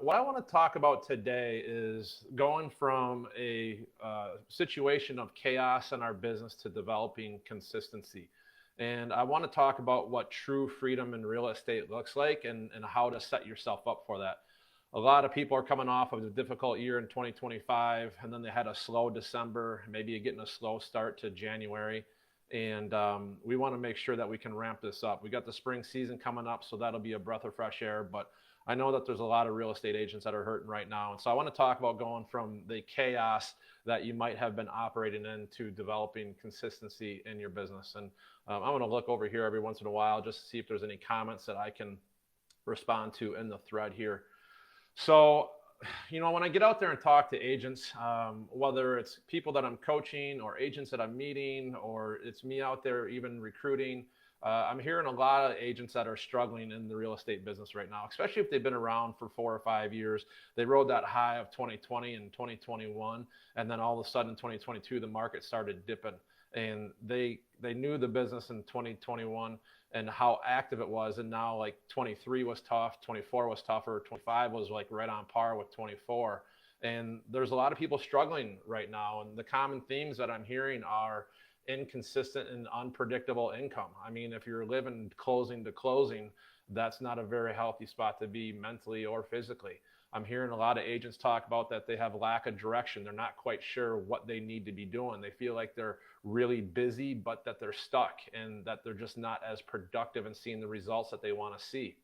What I want to talk about today is going from a situation of chaos in our business to developing consistency. And I want to talk about what true freedom in real estate looks like and how to set yourself up for that. A lot of people are coming off of a difficult year in 2025, and then they had a slow December, maybe getting a slow start to January. And we want to make sure that we can ramp this up. We got the spring season coming up, so that'll be a breath of fresh air. But I know that there's a lot of real estate agents that are hurting right now. And so I want to talk about going from the chaos that you might have been operating in to developing consistency in your business. And I'm going to look over here every once in a while just to see if there's any comments that I can respond to in the thread here. So, when I get out there and talk to agents, whether it's people that I'm coaching or agents that I'm meeting, or it's me out there even recruiting, I'm hearing a lot of agents that are struggling in the real estate business right now, especially if they've been around for 4 or 5 years. They rode that high of 2020 and 2021, and then all of a sudden in 2022, the market started dipping. And they knew the business in 2021 and how active it was, and now like 23 was tough, 24 was tougher, 25 was like right on par with 24. And there's a lot of people struggling right now, and the common themes that I'm hearing are inconsistent and unpredictable income. I mean, if you're living closing to closing, that's not a very healthy spot to be mentally or physically. I'm hearing a lot of agents talk about that they have lack of direction. They're not quite sure what they need to be doing. They feel like they're really busy, but that they're stuck and that they're just not as productive and seeing the results that they want to see.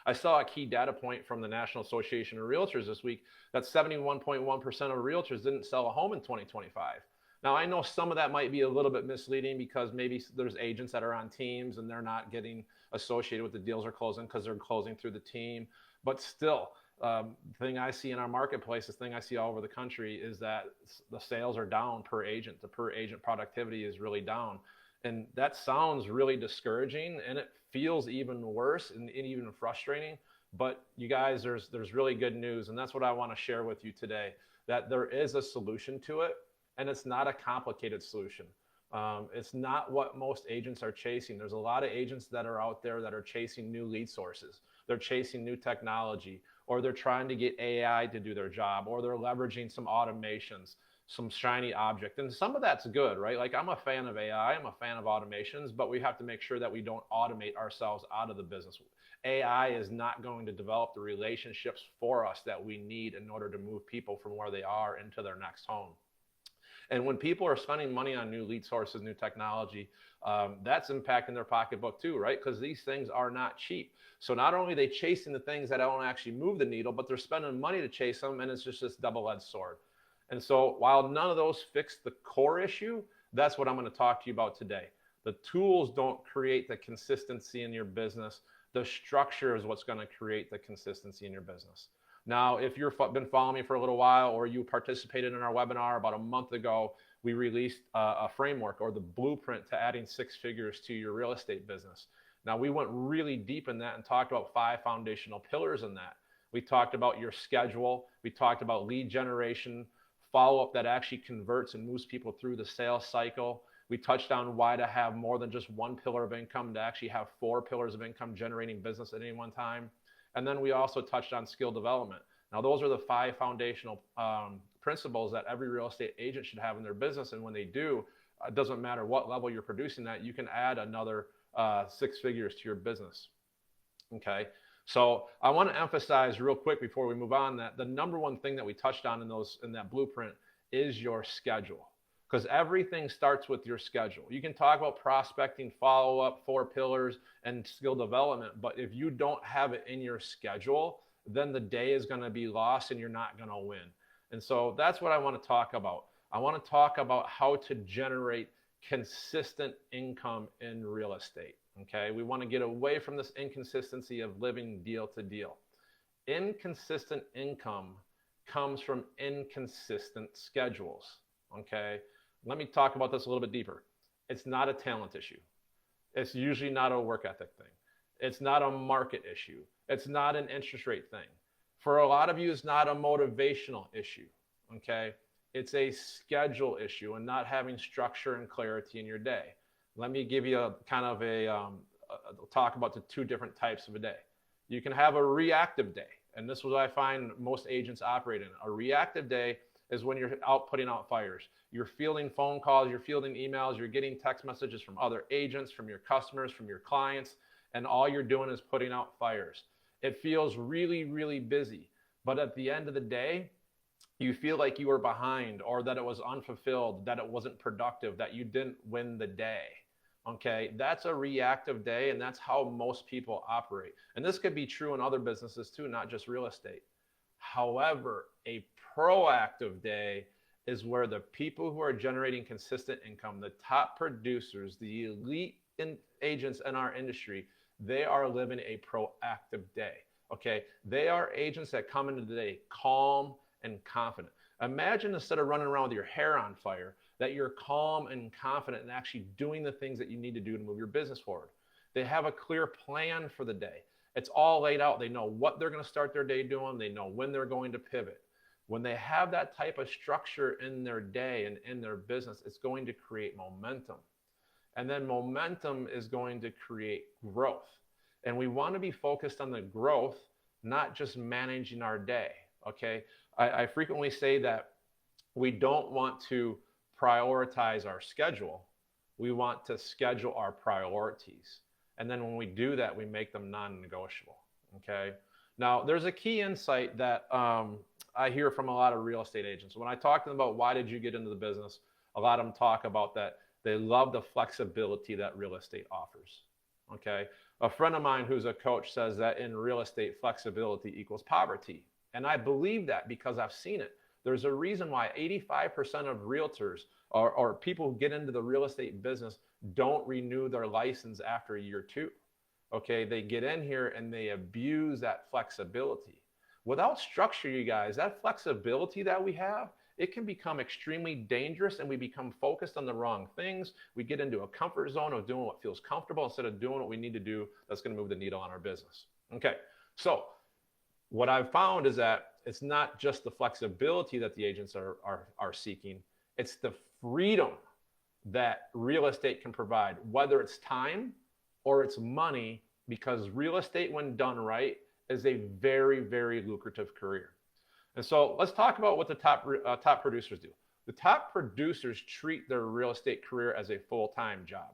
I saw a key data point from the National Association of Realtors this week that 71.1% of realtors didn't sell a home in 2025. Now, I know some of that might be a little bit misleading because maybe there's agents that are on teams and they're not getting associated with the deals they're closing because they're closing through the team. But still, the thing I see in our marketplace, the thing I see all over the country is that the sales are down per agent. The per agent productivity is really down. And that sounds really discouraging, and it feels even worse and even frustrating. But you guys, there's really good news, and that's what I want to share with you today, that there is a solution to it, and it's not a complicated solution. It's not what most agents are chasing. There's a lot of agents that are out there that are chasing new lead sources. They're chasing new technology, or they're trying to get AI to do their job, or they're leveraging some automations, some shiny object. And some of that's good, right? Like, I'm a fan of AI, I'm a fan of automations, but we have to make sure that we don't automate ourselves out of the business. AI is not going to develop the relationships for us that we need in order to move people from where they are into their next home. And when people are spending money on new lead sources, new technology, that's impacting their pocketbook too, right? Because these things are not cheap. So not only are they chasing the things that don't actually move the needle, but they're spending money to chase them, and it's just this double-edged sword. And so while none of those fix the core issue, that's what I'm going to talk to you about today. The tools don't create the consistency in your business. The structure is what's going to create the consistency in your business. Now, if you've been following me for a little while, or you participated in our webinar about a month ago, we released a framework or the blueprint to adding 6 figures to your real estate business. Now, we went really deep in that and talked about 5 foundational pillars in that. We talked about your schedule. We talked about lead generation, follow-up that actually converts and moves people through the sales cycle. We touched on why to have more than just 1 pillar of income, to actually have 4 pillars of income generating business at any one time. And then we also touched on skill development. Now, those are the 5 foundational principles that every real estate agent should have in their business. And when they do, it doesn't matter what level you're producing at, you can add another 6 figures to your business. Okay. So I want to emphasize real quick before we move on that the number one thing that we touched on in that blueprint is your schedule. Because everything starts with your schedule. You can talk about prospecting, follow-up, 4 pillars, and skill development, but if you don't have it in your schedule, then the day is going to be lost and you're not going to win. And so that's what I want to talk about. I want to talk about how to generate consistent income in real estate. Okay, we want to get away from this inconsistency of living deal to deal. Inconsistent income comes from inconsistent schedules. Okay. Let me talk about this a little bit deeper. It's not a talent issue. It's usually not a work ethic thing. It's not a market issue. It's not an interest rate thing. For a lot of you, it's not a motivational issue, okay? It's a schedule issue and not having structure and clarity in your day. Let me give you a kind of talk about the 2 different types of a day. You can have a reactive day. And this is what I find most agents operate in. A reactive day is when you're out putting out fires. You're fielding phone calls, you're fielding emails, you're getting text messages from other agents, from your customers, from your clients, and all you're doing is putting out fires. It feels really, really busy. But at the end of the day, you feel like you were behind, or that it was unfulfilled, that it wasn't productive, that you didn't win the day. Okay, that's a reactive day, and that's how most people operate. And this could be true in other businesses too, not just real estate. However, a proactive day is where the people who are generating consistent income, the top producers, the elite agents in our industry, they are living a proactive day. Okay, they are agents that come into the day calm and confident. Imagine, instead of running around with your hair on fire, that you're calm and confident and actually doing the things that you need to do to move your business forward. They have a clear plan for the day. It's all laid out. They know what they're going to start their day doing. They know when they're going to pivot. When they have that type of structure in their day and in their business, it's going to create momentum. And then momentum is going to create growth. And we want to be focused on the growth, not just managing our day. Okay, I frequently say that we don't want to prioritize our schedule. We want to schedule our priorities. And then when we do that, we make them non-negotiable. Okay, now there's a key insight that I hear from a lot of real estate agents. When I talk to them about why did you get into the business, a lot of them talk about that they love the flexibility that real estate offers. Okay, a friend of mine who's a coach says that in real estate, flexibility equals poverty. And I believe that because I've seen it. There's a reason why 85% of realtors or people who get into the real estate business don't renew their license after year 2. Okay, they get in here and they abuse that flexibility. Without structure, you guys, that flexibility that we have, it can become extremely dangerous, and we become focused on the wrong things. We get into a comfort zone of doing what feels comfortable instead of doing what we need to do that's going to move the needle on our business. Okay, so what I've found is that it's not just the flexibility that the agents are seeking, it's the freedom that real estate can provide, whether it's time or it's money, because real estate, when done right, is a very, very lucrative career. And so let's talk about what the top producers do. The top producers treat their real estate career as a full-time job.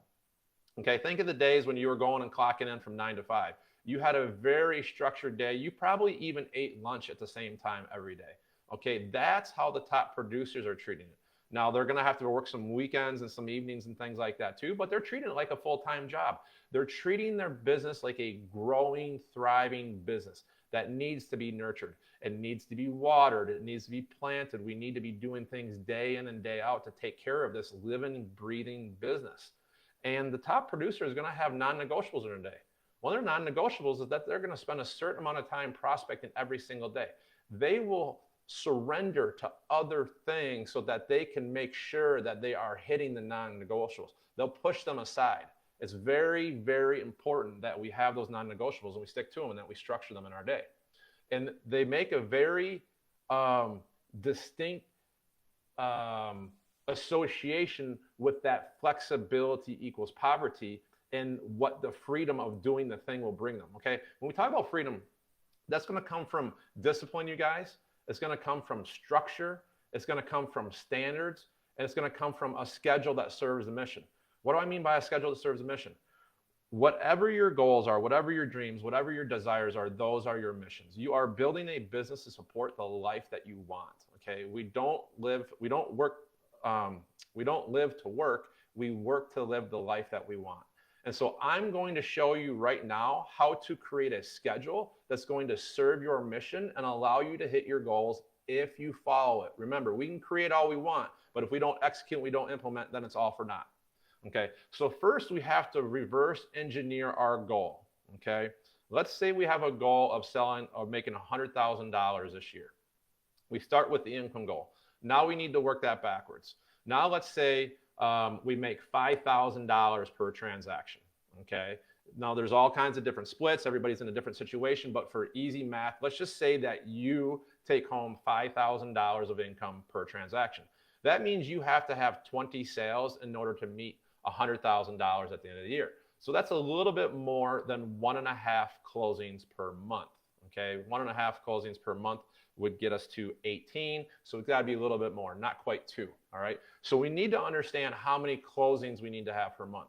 Okay, think of the days when you were going and clocking in from 9 to 5. You had a very structured day. You probably even ate lunch at the same time every day. Okay, that's how the top producers are treating it. Now, they're going to have to work some weekends and some evenings and things like that too, but they're treating it like a full-time job. They're treating their business like a growing, thriving business that needs to be nurtured. It needs to be watered. It needs to be planted. We need to be doing things day in and day out to take care of this living, breathing business. And the top producer is going to have non-negotiables in their day. One of their non-negotiables is that they're going to spend a certain amount of time prospecting every single day. They will surrender to other things so that they can make sure that they are hitting the non-negotiables. They'll push them aside. It's very, very important that we have those non-negotiables and we stick to them and that we structure them in our day. And they make a very distinct association with that flexibility equals poverty and what the freedom of doing the thing will bring them. Okay, when we talk about freedom, that's going to come from discipline, you guys. It's going to come from structure. It's going to come from standards, and it's going to come from a schedule that serves the mission. What do I mean by a schedule that serves the mission? Whatever your goals are, whatever your dreams, whatever your desires are, those are your missions. You are building a business to support the life that you want. Okay, we don't live to work. We work to live the life that we want. And so I'm going to show you right now how to create a schedule that's going to serve your mission and allow you to hit your goals if you follow it. Remember, we can create all we want, but if we don't execute, we don't implement, then it's all for naught. Okay, so first we have to reverse engineer our goal. Okay, let's say we have a goal of making $100,000 this year. We start with the income goal. Now we need to work that backwards. Now let's say we make $5,000 per transaction. Okay, now there's all kinds of different splits. Everybody's in a different situation, but for easy math, let's just say that you take home $5,000 of income per transaction. That means you have to have 20 sales in order to meet $100,000 at the end of the year. So that's a little bit more than 1.5 closings per month. Okay, 1.5 closings per month would get us to 18. So it's got to be a little bit more, not quite 2. All right. So we need to understand how many closings we need to have per month.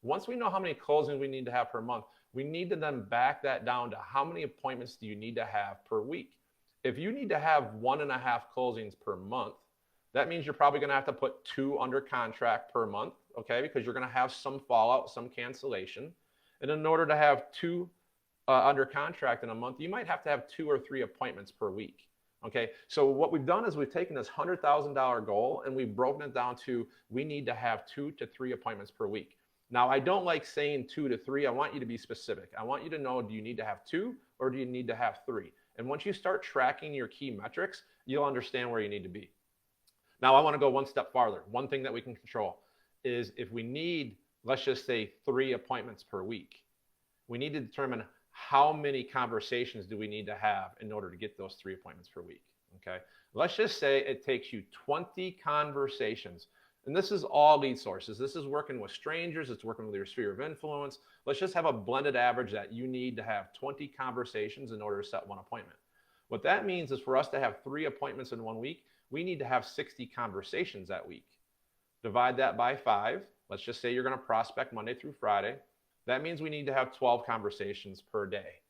Once we know how many closings we need to have per month, we need to then back that down to how many appointments do you need to have per week. If you need to have 1.5 closings per month, that means you're probably going to have to put 2 under contract per month, okay, because you're going to have some fallout, some cancellation. And in order to have 2 under contract in a month, you might have to have 2 or 3 appointments per week. Okay, so what we've done is we've taken this $100,000 goal and we've broken it down to we need to have 2 to 3 appointments per week. Now, I don't like saying 2 to 3. I want you to be specific. I want you to know, do you need to have 2 or do you need to have 3? And once you start tracking your key metrics, you'll understand where you need to be. Now, I want to go one step farther. One thing that we can control is if we need, let's just say 3 appointments per week, we need to determine how many conversations do we need to have in order to get those 3 appointments per week, okay? Let's just say it takes you 20 conversations, and this is all lead sources. This is working with strangers. It's working with your sphere of influence. Let's just have a blended average that you need to have 20 conversations in order to set 1 appointment. What that means is for us to have 3 appointments in 1 week, we need to have 60 conversations that week. Divide that by 5. Let's just say you're going to prospect Monday through Friday. That means we need to have 12 conversations per day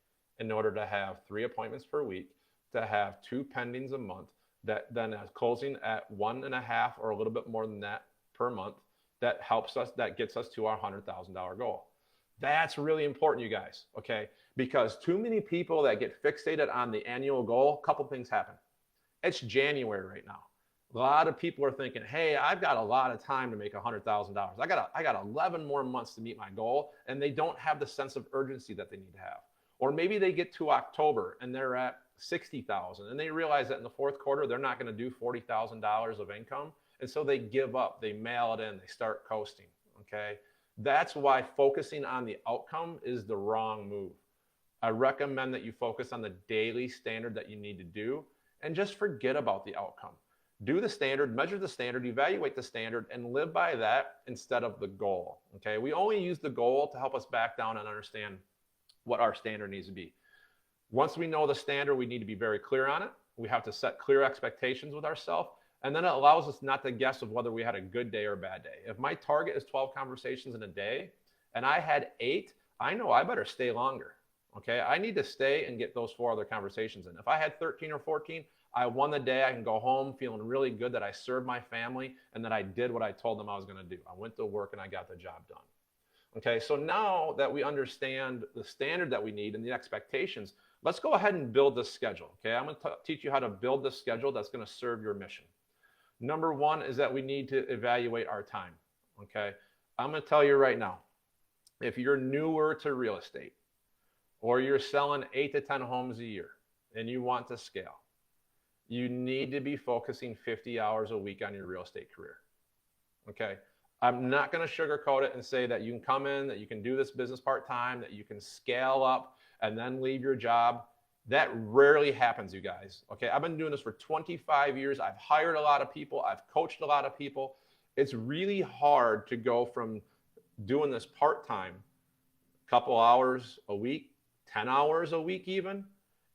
in order to have 3 appointments per week, to have 2 pendings a month, that then is closing at 1.5 or a little bit more than that per month. That helps us, that gets us to our $100,000 goal. That's really important, you guys, okay? Because too many people that get fixated on the annual goal, a couple things happen. It's January right now. A lot of people are thinking, hey, I've got a lot of time to make $100,000. I got 11 more months to meet my goal, and they don't have the sense of urgency that they need to have. Or maybe they get to October and they're at 60,000 and they realize that in the 4th quarter, they're not going to do $40,000 of income. And so they give up, they mail it in, they start coasting, okay? That's why focusing on the outcome is the wrong move. I recommend that you focus on the daily standard that you need to do and just forget about the outcome. Do the standard, measure the standard, evaluate the standard, and live by that instead of the goal, okay? We only use the goal to help us back down and understand what our standard needs to be. Once we know the standard, we need to be very clear on it. We have to set clear expectations with ourselves, and then it allows us not to guess of whether we had a good day or a bad day. If my target is 12 conversations in a day, and I had 8, I know I better stay longer, okay? I need to stay and get those 4 other conversations in. If I had 13 or 14, I won the day. I can go home feeling really good that I served my family and that I did what I told them I was going to do. I went to work and I got the job done. Okay, so now that we understand the standard that we need and the expectations, let's go ahead and build this schedule. Okay, I'm going to teach you how to build this schedule that's going to serve your mission. Number 1 is that we need to evaluate our time. Okay, I'm going to tell you right now, if you're newer to real estate or you're selling 8 to 10 homes a year and you want to scale, you need to be focusing 50 hours a week on your real estate career. Okay, I'm not going to sugarcoat it and say that you can come in, that you can do this business part-time, that you can scale up and then leave your job. That rarely happens, you guys. Okay, I've been doing this for 25 years. I've hired a lot of people. I've coached a lot of people. It's really hard to go from doing this part-time, a couple hours a week, 10 hours a week even,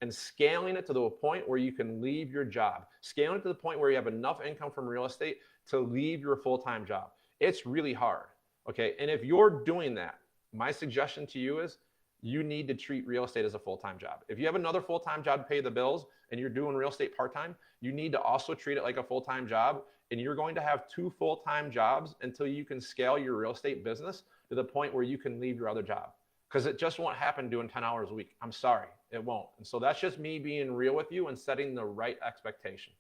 and scaling it to the point where you can leave your job, scaling it to the point where you have enough income from real estate to leave your full-time job. It's really hard, okay? And if you're doing that, my suggestion to you is you need to treat real estate as a full-time job. If you have another full-time job to pay the bills and you're doing real estate part-time, you need to also treat it like a full-time job, and you're going to have 2 full-time jobs until you can scale your real estate business to the point where you can leave your other job. Because it just won't happen doing 10 hours a week. I'm sorry, it won't. And so that's just me being real with you and setting the right expectation.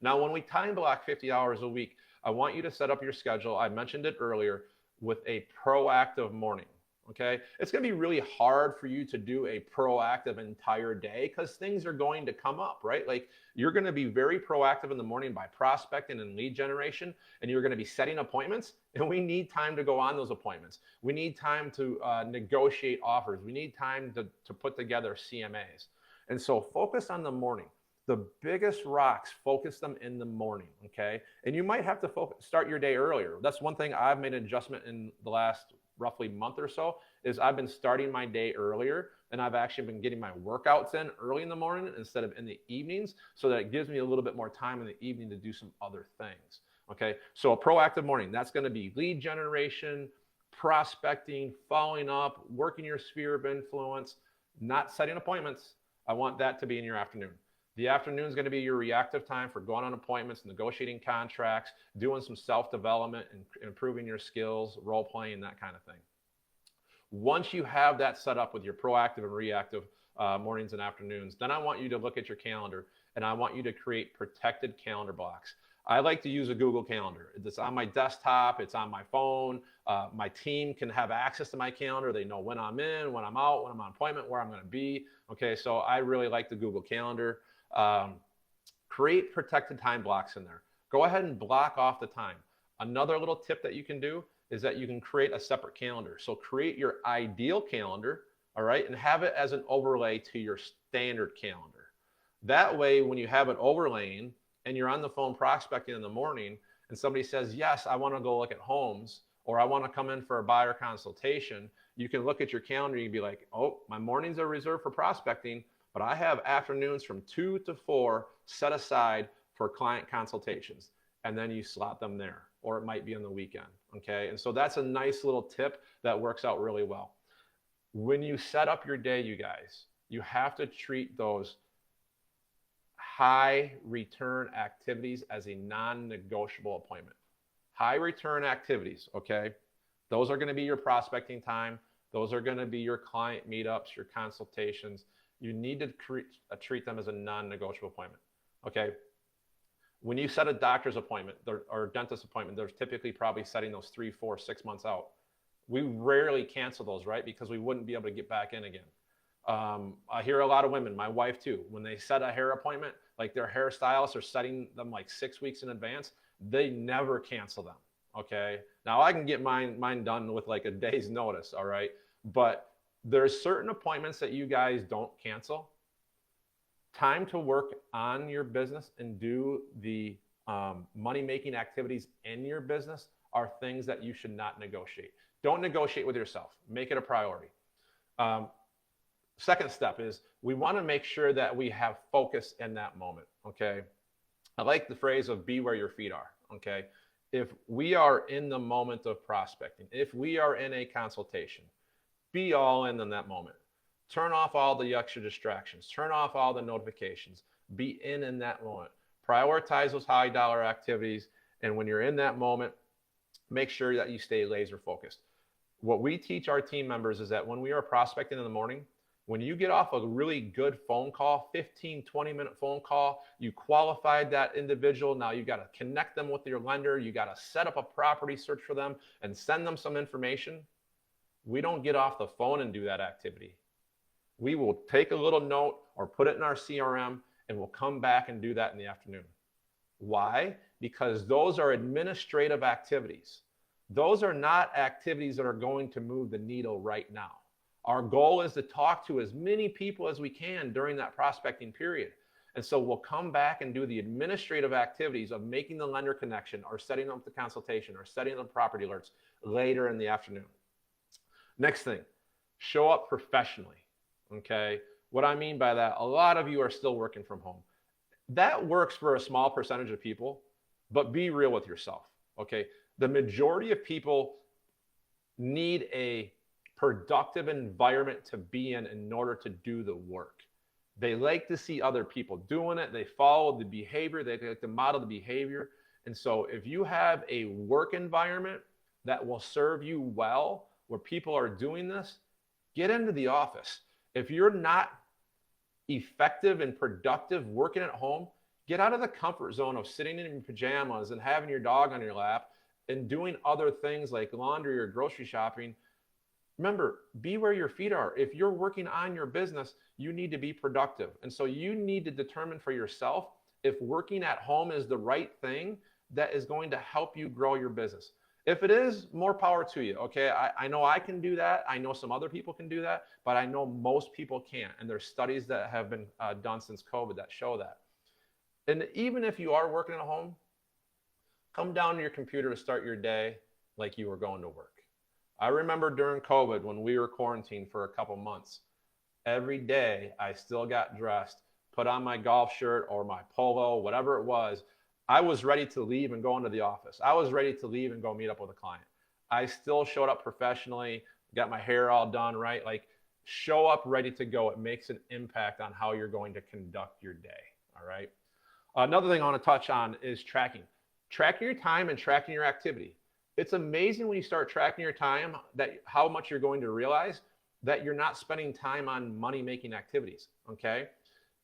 Now, when we time block 50 hours a week, I want you to set up your schedule. I mentioned it earlier, with a proactive morning, okay? It's gonna be really hard for you to do a proactive entire day because things are going to come up, right? Like you're gonna be very proactive in the morning by prospecting and lead generation, and you're gonna be setting appointments, and we need time to go on those appointments. We need time to negotiate offers. We need time to put together CMAs. And so focus on the morning. The biggest rocks, focus them in the morning, okay? And you might have to start your day earlier. That's one thing I've made an adjustment in the last roughly month or so, is I've been starting my day earlier and I've actually been getting my workouts in early in the morning instead of in the evenings, so that it gives me a little bit more time in the evening to do some other things. Okay, so a proactive morning, that's going to be lead generation, prospecting, following up, working your sphere of influence, not setting appointments. I want that to be in your afternoon. The afternoon is going to be your reactive time for going on appointments, negotiating contracts, doing some self-development and improving your skills, role playing, that kind of thing. Once you have that set up with your proactive and reactive mornings and afternoons, then I want you to look at your calendar and I want you to create protected calendar blocks. I like to use a Google Calendar. It's on my desktop, it's on my phone. My team can have access to my calendar. They know when I'm in, when I'm out, when I'm on appointment, where I'm going to be. Okay, so I really like the Google Calendar. Create protected time blocks in there. Go ahead and block off the time. Another little tip that you can do is that you can create a separate calendar. So create your ideal calendar, all right, and have it as an overlay to your standard calendar. That way, when you have it overlaying and you're on the phone prospecting in the morning and somebody says, yes, I want to go look at homes, or I want to come in for a buyer consultation, you can look at your calendar and you can be like, oh, my mornings are reserved for prospecting, but I have afternoons from 2 to 4 set aside for client consultations. And then you slot them there, or it might be on the weekend. Okay. And so that's a nice little tip that works out really well. When you set up your day, you guys, you have to treat those high return activities as a non-negotiable appointment. High return activities. Okay. Those are going to be your prospecting time. Those are going to be your client meetups, your consultations. You need to treat them as a non-negotiable appointment. Okay. When you set a doctor's appointment or dentist appointment, they're typically probably setting those 3, 4, 6 months out. We rarely cancel those, right? Because we wouldn't be able to get back in again. I hear a lot of women, my wife too, when they set a hair appointment, like their hairstylists are setting them like 6 weeks in advance, they never cancel them. Okay. Now I can get mine done with like a day's notice. All right. But there's certain appointments that you guys don't cancel. Time to work on your business and do the money-making activities in your business are things that you should not negotiate. Don't negotiate with yourself. Make it a priority. Second step is we want to make sure that we have focus in that moment, okay? I like the phrase of be where your feet are, okay? If we are in the moment of prospecting, if we are in a consultation, be all in that moment. Turn off all the extra distractions. Turn off all the notifications. Be in that moment. Prioritize those high dollar activities. And when you're in that moment, make sure that you stay laser focused. What we teach our team members is that when we are prospecting in the morning, when you get off a really good phone call, 15, 20-minute phone call, you qualified that individual. Now you got to connect them with your lender. You got to set up a property search for them and send them some information. We don't get off the phone and do that activity. We will take a little note or put it in our CRM and we'll come back and do that in the afternoon. Why? Because those are administrative activities. Those are not activities that are going to move the needle right now. Our goal is to talk to as many people as we can during that prospecting period. And so we'll come back and do the administrative activities of making the lender connection or setting up the consultation or setting up property alerts later in the afternoon. Next thing, show up professionally. Okay, what I mean by that, a lot of you are still working from home. That works for a small percentage of people, but be real with yourself. Okay, the majority of people need a productive environment to be in order to do the work. They like to see other people doing it. They follow the behavior. They like to model the behavior. And so if you have a work environment that will serve you well, where people are doing this, get into the office. If you're not effective and productive working at home, get out of the comfort zone of sitting in your pajamas and having your dog on your lap and doing other things like laundry or grocery shopping. Remember, be where your feet are. If you're working on your business, you need to be productive. And so you need to determine for yourself if working at home is the right thing that is going to help you grow your business. If it is, more power to you, okay? I know I can do that. I know some other people can do that, but I know most people can't. And there's studies that have been done since COVID that show that. And even if you are working at home, come down to your computer to start your day like you were going to work. I remember during COVID when we were quarantined for a couple months, every day I still got dressed, put on my golf shirt or my polo, whatever it was. I was ready to leave and go into the office. I was ready to leave and go meet up with a client. I still showed up professionally, got my hair all done right. Like, show up ready to go. It makes an impact on how you're going to conduct your day. All right. Another thing I want to touch on is tracking your time and tracking your activity. It's amazing when you start tracking your time that how much you're going to realize that you're not spending time on money making activities. Okay.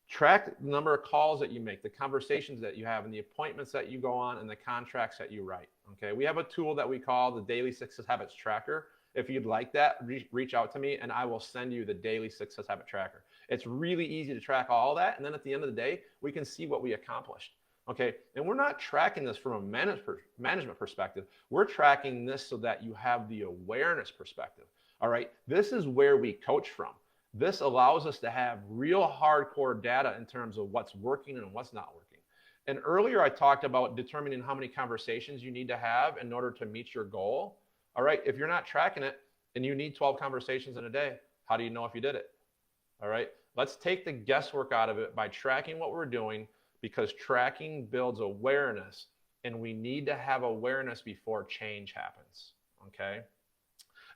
Track the number of calls that you make, the conversations that you have, and the appointments that you go on, and the contracts that you write. Okay. We have a tool that we call the Daily Success Habits Tracker. If you'd like that, reach out to me and I will send you the Daily Success Habit Tracker. It's really easy to track all that. And then at the end of the day, we can see what we accomplished. Okay. And we're not tracking this from a management perspective. We're tracking this so that you have the awareness perspective. All right. This is where we coach from. This allows us to have real hardcore data in terms of what's working and what's not working. And earlier I talked about determining how many conversations you need to have in order to meet your goal. All right, if you're not tracking it and you need 12 conversations in a day, how do you know if you did it? All right, let's take the guesswork out of it by tracking what we're doing, because tracking builds awareness, and we need to have awareness before change happens. Okay,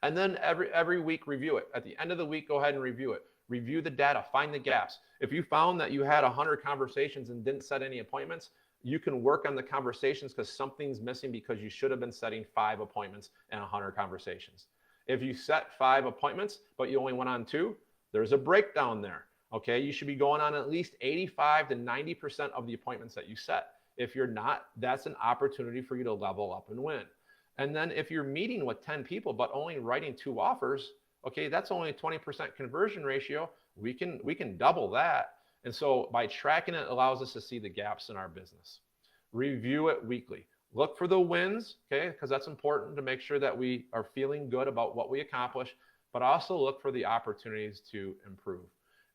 and then every week review it. At the end of the week, go ahead and review it. Review the data, find the gaps. If you found that you had 100 conversations and didn't set any appointments, you can work on the conversations because something's missing, because you should have been setting 5 appointments and 100 conversations. If you set 5 appointments, but you only went on 2, there's a breakdown there. Okay, you should be going on at least 85 to 90% of the appointments that you set. If you're not, that's an opportunity for you to level up and win. And then if you're meeting with 10 people, but only writing 2 offers, okay, that's only a 20% conversion ratio. We can double that. And so by tracking it allows us to see the gaps in our business. Review it weekly. Look for the wins, okay, because that's important to make sure that we are feeling good about what we accomplish, but also look for the opportunities to improve.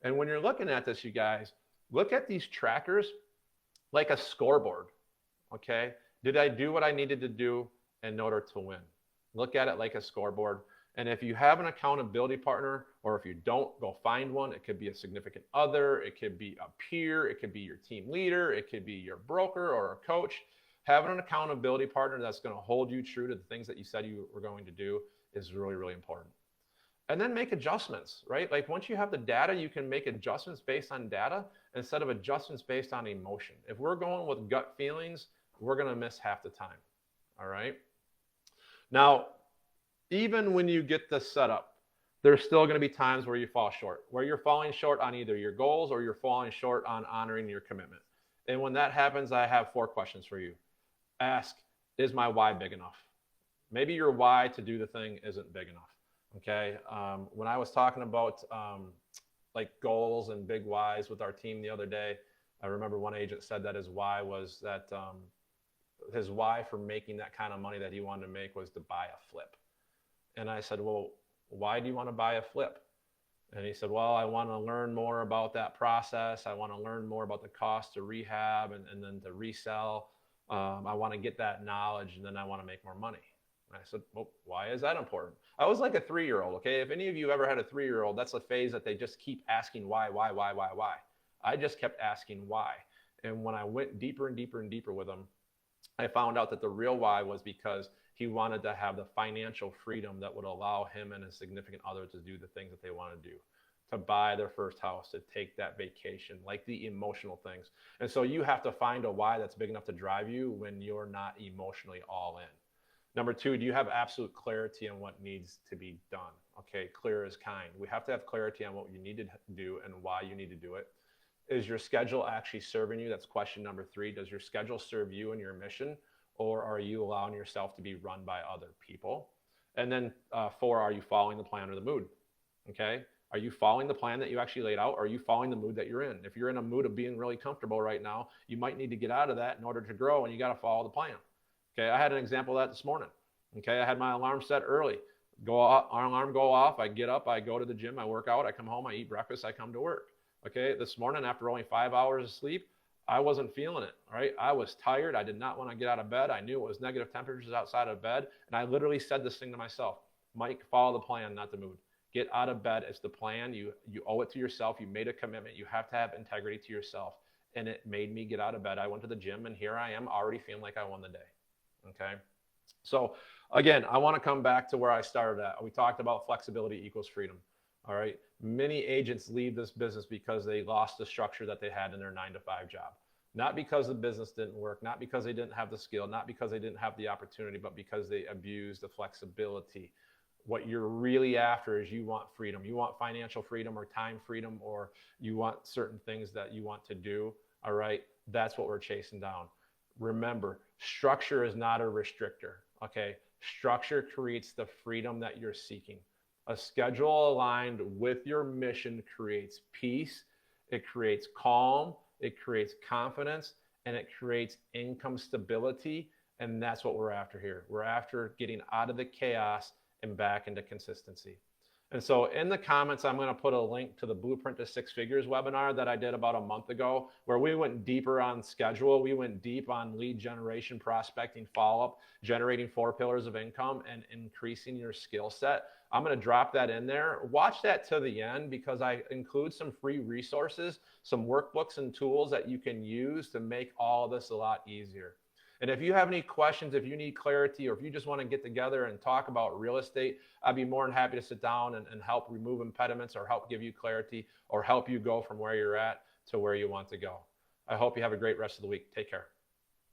And when you're looking at this, you guys, look at these trackers like a scoreboard, okay? Did I do what I needed to do in order to win? Look at it like a scoreboard. And if you have an accountability partner, or if you don't, go find one. It could be a significant other, it could be a peer, it could be your team leader, it could be your broker or a coach. Having an accountability partner that's going to hold you true to the things that you said you were going to do is really, really important. And then make adjustments, right? Like, once you have the data, you can make adjustments based on data instead of adjustments based on emotion. If we're going with gut feelings, we're going to miss half the time. All right. Now, even when you get this set up, there's still going to be times where you fall short, where you're falling short on either your goals or you're falling short on honoring your commitment. And when that happens, I have 4 questions for you. Ask, is my why big enough? Maybe your why to do the thing isn't big enough. Okay. When I was talking about like goals and big whys with our team the other day, I remember one agent said that his why was that his why for making that kind of money that he wanted to make was to buy a flip. And I said, well, why do you want to buy a flip? And he said, well, I want to learn more about that process. I want to learn more about the cost to rehab and then to resell. I want to get that knowledge, and then I want to make more money. And I said, well, why is that important? I was like a 3-year-old, okay? If any of you ever had a 3-year-old, that's a phase that they just keep asking why. I just kept asking why. And when I went deeper and deeper and deeper with them, I found out that the real why was because he wanted to have the financial freedom that would allow him and his significant other to do the things that they want to do, to buy their first house, to take that vacation, like the emotional things. And so you have to find a why that's big enough to drive you when you're not emotionally all in. Number 2, do you have absolute clarity on what needs to be done? Okay, clear is kind. We have to have clarity on what you need to do and why you need to do it. Is your schedule actually serving you? That's question number 3. Does your schedule serve you and your mission, or are you allowing yourself to be run by other people? And then 4, are you following the plan or the mood? Okay, are you following the plan that you actually laid out, or are you following the mood that you're in? If you're in a mood of being really comfortable right now, you might need to get out of that in order to grow, and you got to follow the plan. Okay, I had an example of that this morning. Okay, I had my alarm set early. Alarm go off, I get up, I go to the gym, I work out, I come home, I eat breakfast, I come to work. Okay, this morning after only 5 hours of sleep, I wasn't feeling it, right? I was tired. I did not want to get out of bed. I knew it was negative temperatures outside of bed. And I literally said this thing to myself, Mike, follow the plan, not the mood. Get out of bed is the plan. You owe it to yourself. You made a commitment. You have to have integrity to yourself. And it made me get out of bed. I went to the gym, and here I am already feeling like I won the day. Okay. So again, I want to come back to where I started at. We talked about flexibility equals freedom. All right. Many agents leave this business because they lost the structure that they had in their 9-to-5 job. Not because the business didn't work, not because they didn't have the skill, not because they didn't have the opportunity, but because they abused the flexibility. What you're really after is you want freedom. You want financial freedom or time freedom, or you want certain things that you want to do. All right. That's what we're chasing down. Remember, structure is not a restrictor. Okay. Structure creates the freedom that you're seeking. A schedule aligned with your mission creates peace. It creates calm. It creates confidence, and it creates income stability. And that's what we're after here. We're after getting out of the chaos and back into consistency. And so in the comments, I'm going to put a link to the Blueprint to Six Figures webinar that I did about a month ago, where we went deeper on schedule. We went deep on lead generation, prospecting, follow-up, generating 4 pillars of income, and increasing your skill set. I'm going to drop that in there. Watch that to the end, because I include some free resources, some workbooks and tools that you can use to make all of this a lot easier. And if you have any questions, if you need clarity, or if you just want to get together and talk about real estate, I'd be more than happy to sit down and help remove impediments, or help give you clarity, or help you go from where you're at to where you want to go. I hope you have a great rest of the week. Take care.